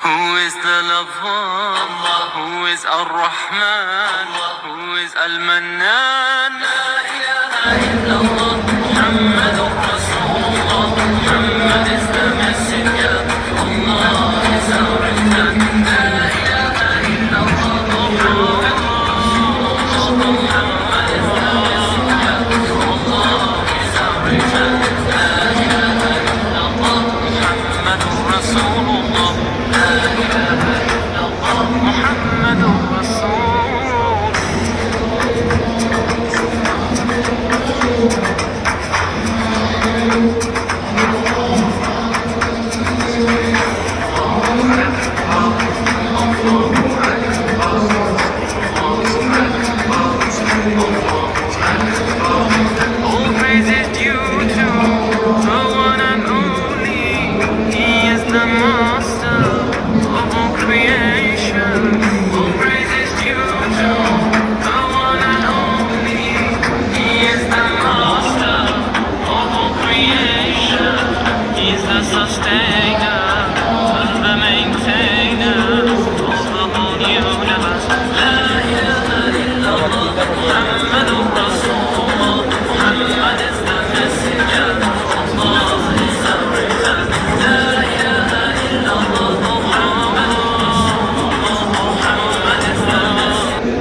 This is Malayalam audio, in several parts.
Who is the lover? Who is Ar-Rahman? Who is Al-Mannan? La ilaha illallah, Muhammadur Rasulullah. Muhammad is the messenger. Allah is our return. La ilaha illallah, Muhammadur Rasulullah. Muhammad is the messenger. Allah is our return. La ilaha illallah, Muhammadur Rasulullah. محمد All praise is due to the one and only. He is the master of all creation. All praise is due to the one and only. He is the master of all creation. He is the sustainer and the maintainer of the whole universe. La ilaha illallah, Muhammadur Rasulullah. Muhammad is the messenger. Allah is the return. La ilaha illallah, Muhammadur Rasulullah. Muhammad is the messenger.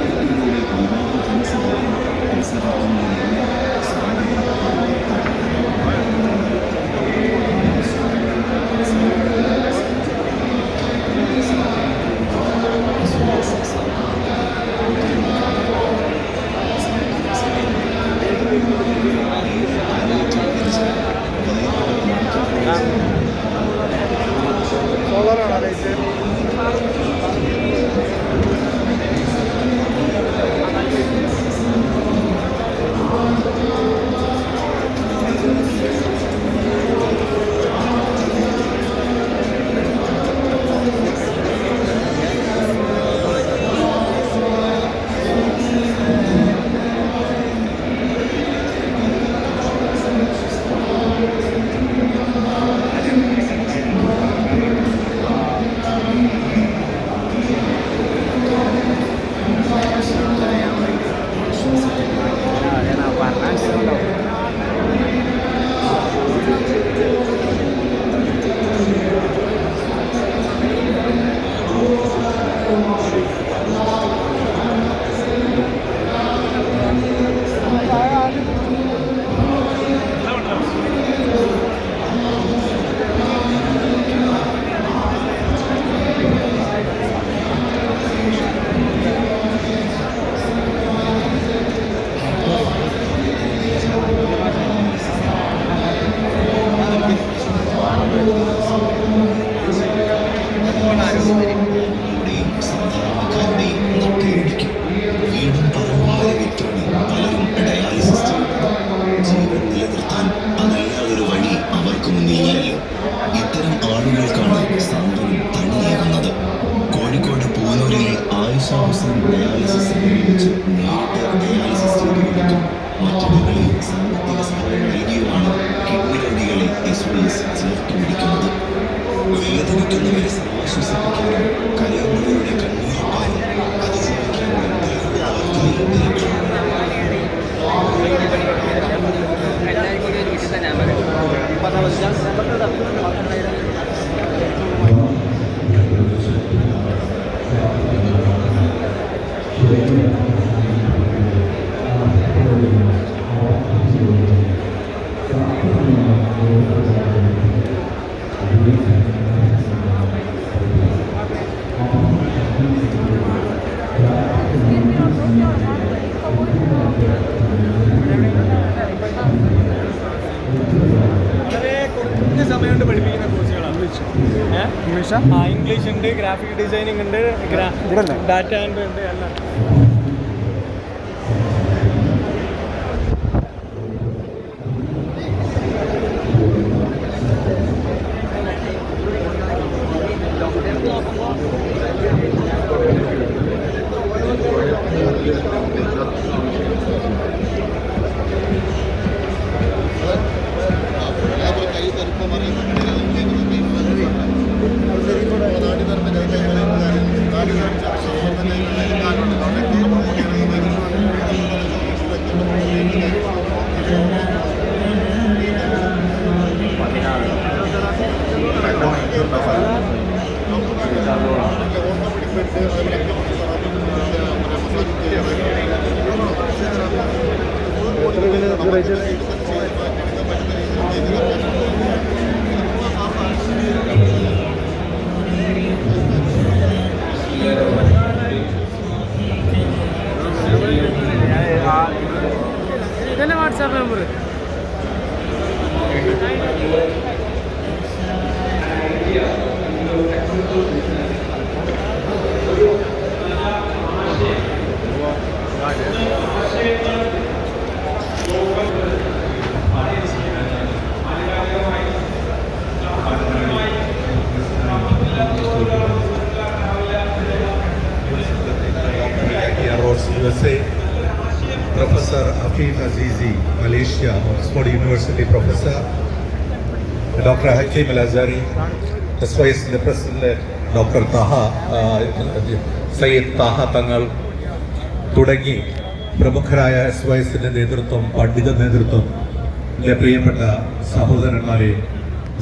English ഉണ്ട്, ഗ്രാഫിക് ഡിസൈനിങ് ഉണ്ട്, ഡാറ്റ എൻട്രി ഉണ്ട്, എല്ലാം. കൈ തരുപ്പം പറയുന്നത് ഇതന്നെ WhatsApp number. USA, Professor Afif Azizi, Malaysia, Oxford University Professor, Dr. Hakim Al-Azhari, SYS President Dr. Sayyid Taha Tangal, തുടങ്ങി പ്രമുഖരായ SYSന്റെ നേതൃത്വം, പണ്ഡിത നേതൃത്വം, എൻ്റെ പ്രിയപ്പെട്ട സഹോദരന്മാരെ,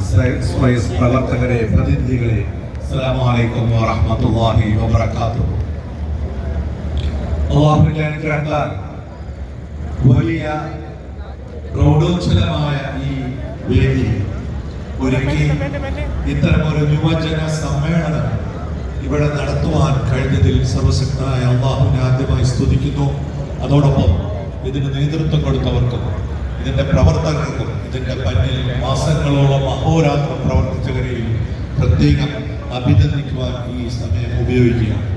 SYS പ്രവർത്തകരെ, പ്രതിനിധികളെ, അസ്സലാമു അലൈക്കും വറഹ്മത്തുള്ളാഹി വബറകാതുഹു. അല്ലാഹുവിന്റെ അനുഗ്രഹത്താൽ വലിയ പ്രൗഢോജ്വലമായ ഈ വേദി ഒരുക്കി ഇത്തരമൊരു യുവജന സമ്മേളനം ഇവിടെ നടത്തുവാൻ കഴിഞ്ഞതിൽ സർവശക്തനായ അല്ലാഹുവിനെ ആദ്യമായി സ്തുതിക്കുന്നു. അതോടൊപ്പം ഇതിന് നേതൃത്വം കൊടുത്തവർക്കും ഇതിന്റെ പ്രവർത്തകർക്കും ഇതിന്റെ പിന്നിൽ മാസങ്ങളോളം അഹോരാത്രം പ്രവർത്തിച്ചവരെയും പ്രത്യേകം അഭിനന്ദിക്കുവാൻ ഈ സമയം ഉപയോഗിക്കുകയാണ്.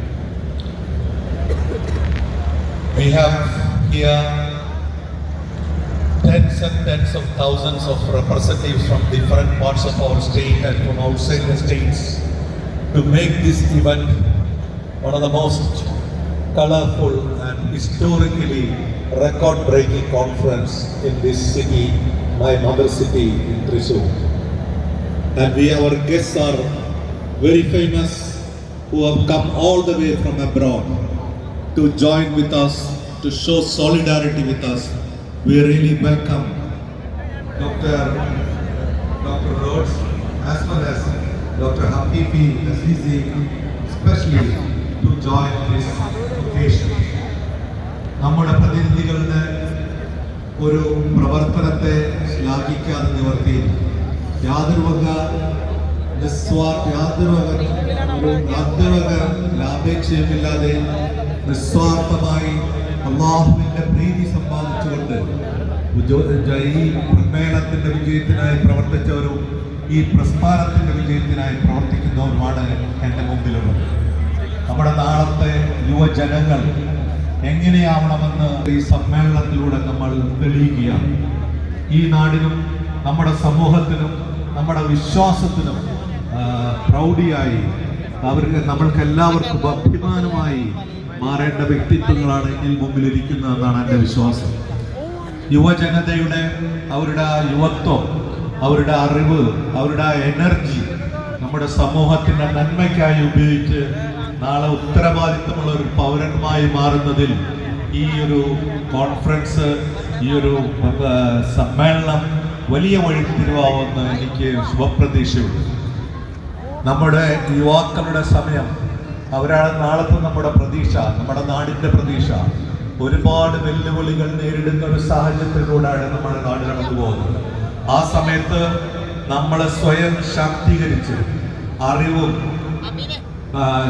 We have here tens and tens of thousands of representatives from different parts of our state and from outside the states to make this event one of the most colorful and historically record-breaking conference in this city, my mother city in Thrissur. And our guests are very famous who have come all the way from abroad to join with us, to show solidarity with us. We really welcome Dr. Rhodes as well as Dr. Hafifi Azizi, especially to join this occasion. നമ്മുടെ പ്രതിനിധികളുടെ ഒരു പ്രവർത്തനത്തെ ശ്ലാഘിക്കാതെ നിവർത്തി യാതൊരുവക ലാഭേച്ഛയുമില്ലാതെ നിസ്വാർത്ഥമായി അല്ലാഹുവിന്റെ പ്രീതി സമ്പാദിച്ചുകൊണ്ട് ഈ സമ്മേളനത്തിന്റെ വിജയത്തിനായി പ്രവർത്തിച്ചവരും ഈ പ്രസ്ഥാനത്തിന്റെ വിജയത്തിനായി പ്രവർത്തിക്കുന്നവരുമാണ് എൻ്റെ മുമ്പിലുള്ളത്. നമ്മുടെ നാളത്തെ യുവജനങ്ങൾ എങ്ങനെയാവണമെന്ന് ഈ സമ്മേളനത്തിലൂടെ നമ്മൾ തെളിയിക്കുകയാണ്. ഈ നാടിനും നമ്മുടെ സമൂഹത്തിനും നമ്മുടെ വിശ്വാസത്തിനും പ്രൗഢിയായി നമ്മൾക്ക് എല്ലാവർക്കും അഭിമാനമായി മാറേണ്ട വ്യക്തിത്വങ്ങളാണ് എന്നിൽ മുമ്പിലിരിക്കുന്നതെന്നാണ് എൻ്റെ വിശ്വാസം. യുവജനതയുടെ അവരുടെ യുവത്വം, അവരുടെ അറിവ്, അവരുടെ എനർജി നമ്മുടെ സമൂഹത്തിൻ്റെ നന്മയ്ക്കായി ഉപയോഗിച്ച് നാളെ ഉത്തരവാദിത്തമുള്ള ഒരു പൗരന്മായി മാറുന്നതിൽ ഈ ഒരു കോൺഫറൻസ്, ഈ ഒരു സമ്മേളനം വലിയ വഴിത്തിരിവാവുമെന്ന് എനിക്ക് ശുഭപ്രതീക്ഷയുണ്ട്. നമ്മുടെ യുവാക്കളുടെ സമയം, അവരാണ് നാളത്തെ നമ്മുടെ പ്രതീക്ഷ, നമ്മുടെ നാടിൻ്റെ പ്രതീക്ഷ. ഒരുപാട് വെല്ലുവിളികൾ നേരിടുന്ന ഒരു സാഹചര്യത്തിലൂടെയാണ് നമ്മുടെ നാട് കടന്നു പോകുന്നത്. ആ സമയത്ത് നമ്മളെ സ്വയം ശാക്തീകരിച്ച് അറിവും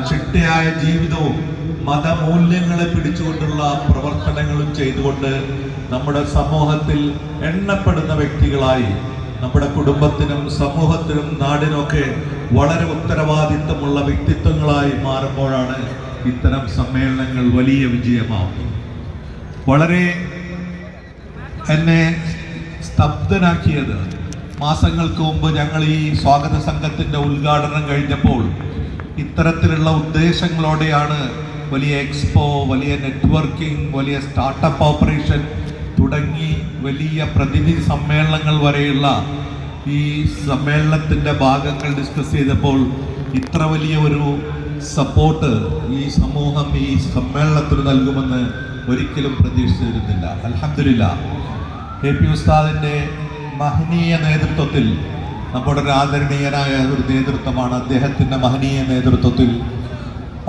ചിട്ടയായ ജീവിതവും മതമൂല്യങ്ങളെ പിടിച്ചുകൊണ്ടുള്ള പ്രവർത്തനങ്ങളും ചെയ്തുകൊണ്ട് നമ്മുടെ സമൂഹത്തിൽ എണ്ണപ്പെടുന്ന വ്യക്തികളായി നമ്മുടെ കുടുംബത്തിനും സമൂഹത്തിനും നാടിനൊക്കെ വളരെ ഉത്തരവാദിത്തമുള്ള വ്യക്തിത്വങ്ങളായി മാറുമ്പോഴാണ് ഇത്തരം സമ്മേളനങ്ങൾ വലിയ വിജയമാവുന്നത്. വളരെ എന്നെ സ്തബ്ധനാക്കിയത് മാസങ്ങൾക്ക് മുമ്പ് ഞങ്ങൾ ഈ സ്വാഗത സംഘത്തിൻ്റെ ഉദ്ഘാടനം കഴിഞ്ഞപ്പോൾ ഇത്തരത്തിലുള്ള ഉദ്ദേശങ്ങളോടെയാണ് വലിയ എക്സ്പോ, വലിയ നെറ്റ്വർക്കിംഗ്, വലിയ സ്റ്റാർട്ടപ്പ് ഓപ്പറേഷൻ തുടങ്ങി വലിയ പ്രതിനിധി സമ്മേളനങ്ങൾ വരെയുള്ള ഈ സമ്മേളനത്തിൻ്റെ ഭാഗങ്ങൾ ഡിസ്കസ് ചെയ്തപ്പോൾ ഇത്ര വലിയ ഒരു സപ്പോർട്ട് ഈ സമൂഹം ഈ സമ്മേളനത്തിന് നൽകുമെന്ന് ഒരിക്കലും പ്രതീക്ഷിച്ചിരുന്നില്ല. അൽഹംദുലില്ലാ, കെ പി ഉസ്താദിൻ്റെ മഹനീയ നേതൃത്വത്തിൽ നമ്മുടെ ഒരു ആദരണീയനായ ഒരു നേതൃത്വമാണ്. അദ്ദേഹത്തിൻ്റെ മഹനീയ നേതൃത്വത്തിൽ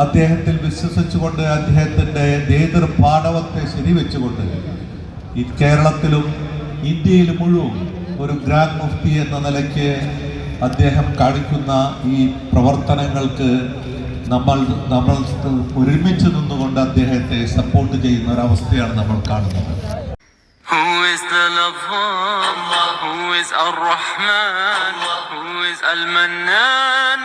അദ്ദേഹത്തിൽ വിശ്വസിച്ചുകൊണ്ട് അദ്ദേഹത്തിൻ്റെ നേതൃപാടവത്തെ ശരിവെച്ചുകൊണ്ട് ഈ കേരളത്തിലും ഇന്ത്യയിൽ മുഴുവൻ ഒരു ഗ്രാൻഡ് മുഫ്തി എന്ന നിലയ്ക്ക് അദ്ദേഹം കാണിക്കുന്ന ഈ പ്രവർത്തനങ്ങൾക്ക് നമ്മൾ ഒരുമിച്ച് നിന്നുകൊണ്ട് അദ്ദേഹത്തെ സപ്പോർട്ട് ചെയ്യുന്ന ഒരവസ്ഥയാണ് നമ്മൾ കാണുന്നത്. Who is the lover? Who is Ar-Rahman? Who is Al-Mannan?